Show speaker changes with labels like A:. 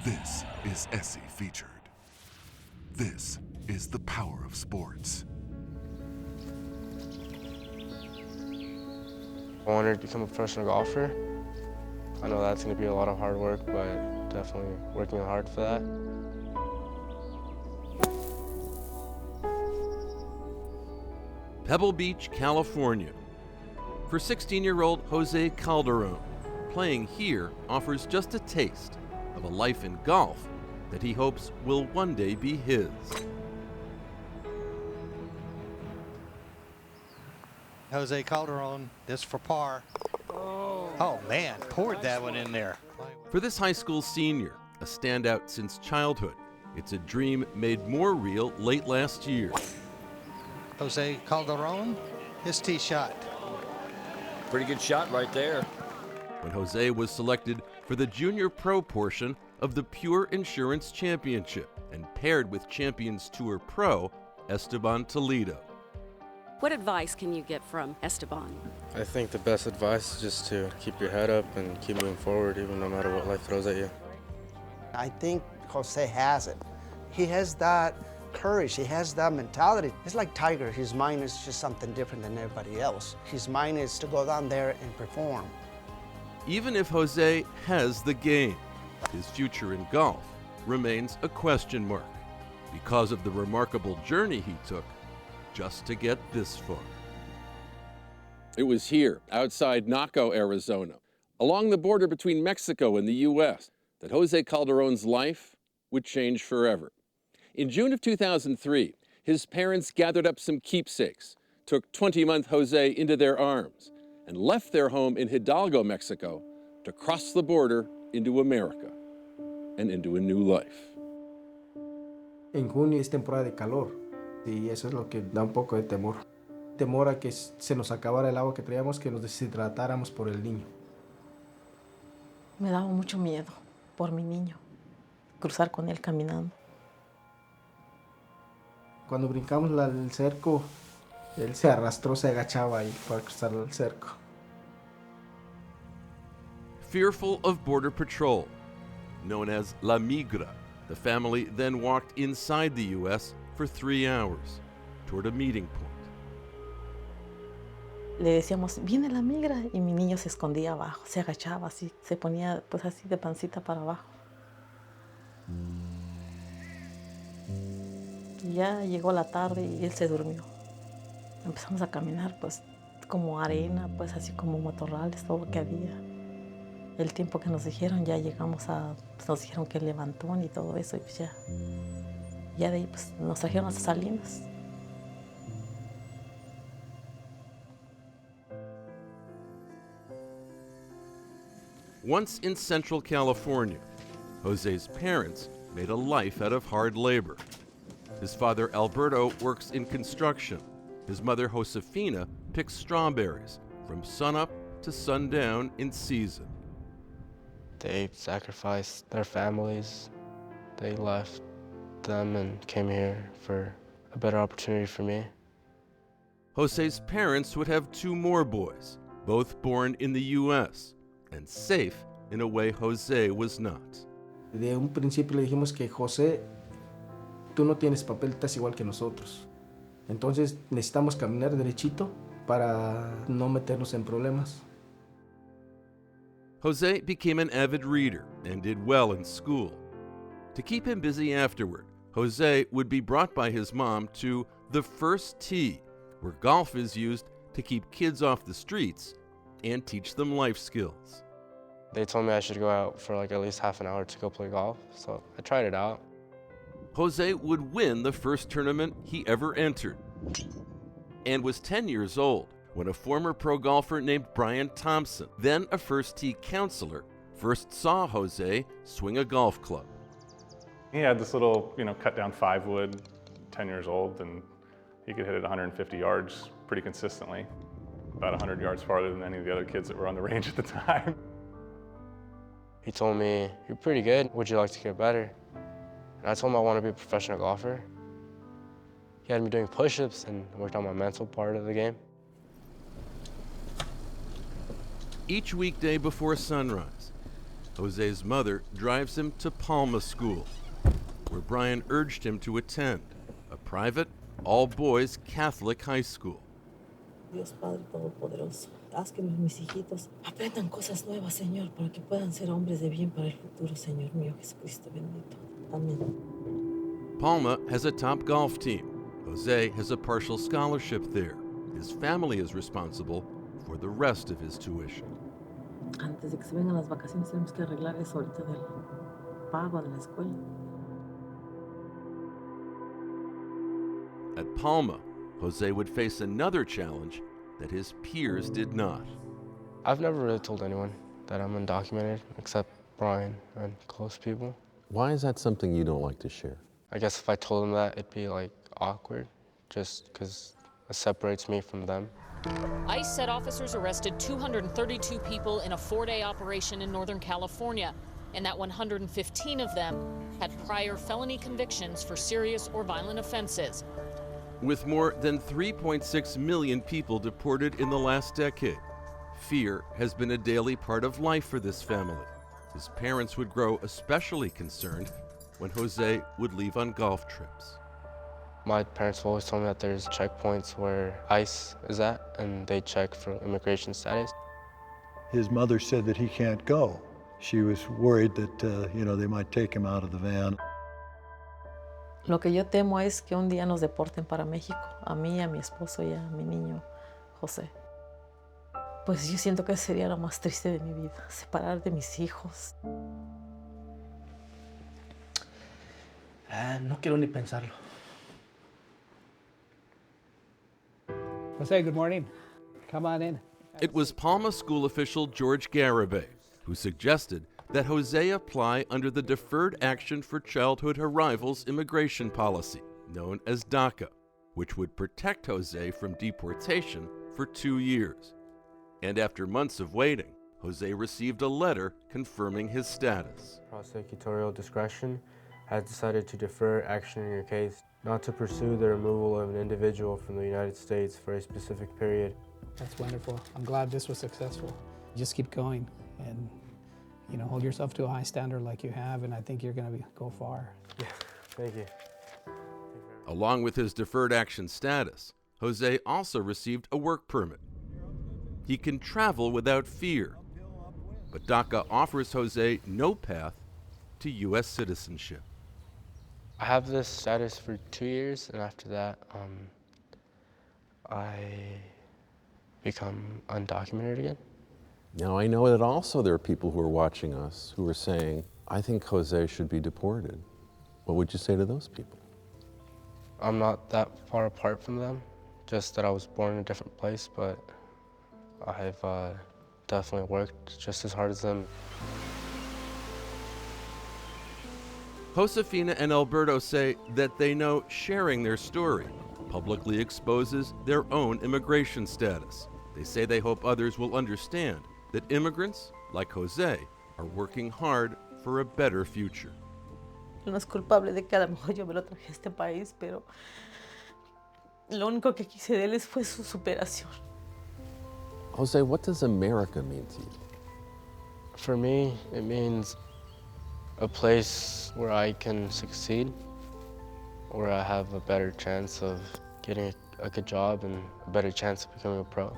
A: This is Essie Featured. This is the power of sports.
B: I wanted to become a professional golfer. I know that's going to be a lot of hard work, but definitely working hard for that.
C: Pebble Beach, California. For 16-year-old José Calderón, playing here offers just a taste of a life in golf that he hopes will one day be his.
D: José Calderón, this for par. Oh man, poured that one in there.
C: For this high school senior, a standout since childhood, it's a dream made more real late last year.
D: José Calderón, his tee shot.
E: Pretty good shot right there.
C: When Jose was selected for the junior pro portion of the Pure Insurance Championship and paired with Champions Tour pro Esteban Toledo.
F: What advice can you get from Esteban?
B: I think the best advice is just to keep your head up and keep moving forward, even no matter what life throws at you.
G: I think Jose has it. He has that courage, he has that mentality. It's like Tiger, his mind is just something different than everybody else. His mind is to go down there and perform.
C: Even if Jose has the game, his future in golf remains a question mark because of the remarkable journey he took just to get this far. It was here, outside Naco, Arizona, along the border between Mexico and the U.S., that Jose Calderón's life would change forever. In June of 2003, his parents gathered up some keepsakes, took 20-month Jose into their arms, and left their home in Hidalgo, Mexico, to cross the border into America and into a new life.
H: En junio es temporada de calor y eso es lo que da un poco de temor. Temor a que se nos acabara el agua que traíamos, que nos deshidratáramos por el niño.
I: Me daba mucho miedo por mi niño, cruzar con él caminando.
H: Cuando brincamos el cerco, él se arrastró, se agachaba ahí para cruzar el cerco.
C: Fearful of border patrol, known as La Migra, the family then walked inside the U.S. for 3 hours toward a meeting point.
I: Le decíamos, viene la migra, y mi niño se escondía abajo, se agachaba así, se ponía pues así de pancita para abajo. Y ya llegó la tarde y él se durmió. Empezamos a caminar pues como arena, pues así como matorrales, todo lo que había. El tiempo que nos dijeron, ya llegamos a, pues nos dijeron que el levantón y todo eso, y pues ya de ahí pues nos trajeron hasta Salinas.
C: Once in Central California, Jose's parents made a life out of hard labor. His father, Alberto, works in construction. His mother, Josefina, picks strawberries from sunup to sundown in season.
B: They sacrificed their families. They left them and came here for a better opportunity for me.
C: Jose's parents would have 2 more boys, both born in the U.S., and safe in a way Jose was not.
H: De un principio le dijimos que José, tú no tienes papel, estás igual que nosotros. Entonces necesitamos caminar derechito para no meternos en problemas.
C: Jose became an avid reader and did well in school. To keep him busy afterward, Jose would be brought by his mom to the First Tee, where golf is used to keep kids off the streets and teach them life skills.
B: They told me I should go out for like at least half an hour to go play golf, so I tried it out.
C: Jose would win the first tournament he ever entered and was 10 years old when a former pro golfer named Brian Thompson, then a First Tee counselor, first saw Jose swing a golf club.
J: He had this little, cut down 5 wood, 10 years old, and he could hit it 150 yards pretty consistently, about 100 yards farther than any of the other kids that were on the range at the time.
B: He told me, "You're pretty good. Would you like to get better?" And I told him I want to be a professional golfer. He had me doing push-ups and worked on my mental part of the game.
C: Each weekday before sunrise, Jose's mother drives him to Palma School, where Brian urged him to attend, a private, all-boys Catholic high school.
I: Dios Padre Todopoderoso, haz que mis hijitos aprendan cosas nuevas, Señor, para que puedan ser hombres de bien para el futuro, Señor mío Jesucristo bendito. Amén.
C: Palma has a top golf team. Jose has a partial scholarship there. His family is responsible for the rest of his tuition.
I: Antes de que se vengan las vacaciones tenemos que arreglar eso ahorita del pago de la escuela.
C: At Palma, Jose would face another challenge that his peers did not.
B: I've never really told anyone that I'm undocumented, except Brian and close people.
K: Why is that something you don't like to share?
B: I guess if I told them that, it'd be like awkward, just because it separates me from them.
L: ICE said officers arrested 232 people in a 4-day operation in Northern California, and that 115 of them had prior felony convictions for serious or violent offenses.
C: With more than 3.6 million people deported in the last decade, fear has been a daily part of life for this family. His parents would grow especially concerned when Jose would leave on golf trips.
B: My parents have always told me that there's checkpoints where ICE is at, and they check for immigration status.
M: His mother said that he can't go. She was worried that, they might take him out of the van.
I: Lo que yo temo es que un día nos deporten para México, a mí, a mi esposo y a mi niño José. Pues yo siento que sería lo más triste de mi vida, separar de mis hijos.
H: No quiero ni pensarlo.
N: Jose, good morning. Come on in.
C: It was Palma school official George Garibay who suggested that Jose apply under the Deferred Action for Childhood Arrivals immigration policy, known as DACA, which would protect Jose from deportation for 2 years. And after months of waiting, Jose received a letter confirming his status.
B: Prosecutorial discretion has decided to defer action in your case, not to pursue the removal of an individual from the United States for a specific period.
N: That's wonderful. I'm glad this was successful. Just keep going and hold yourself to a high standard like you have, and I think you're going to go far.
B: Yeah, thank you.
C: Along with his deferred action status, Jose also received a work permit. He can travel without fear, but DACA offers Jose no path to U.S. citizenship.
B: I have this status for 2 years, and after that, I become undocumented again.
K: Now, I know that also there are people who are watching us who are saying, I think Jose should be deported. What would you say to those people?
B: I'm not that far apart from them, just that I was born in a different place, but I've definitely worked just as hard as them.
C: Josefina and Alberto say that they know sharing their story publicly exposes their own immigration status. They say they hope others will understand that immigrants, like Jose, are working hard for a better future.
I: No es culpable de que a lo mejor yo me lo traje a este país, pero lo único que quise de él fue su superación.
K: Jose, what does America mean to you?
B: For me, it means a place where I can succeed, where I have a better chance of getting a good job and a better chance of becoming a pro.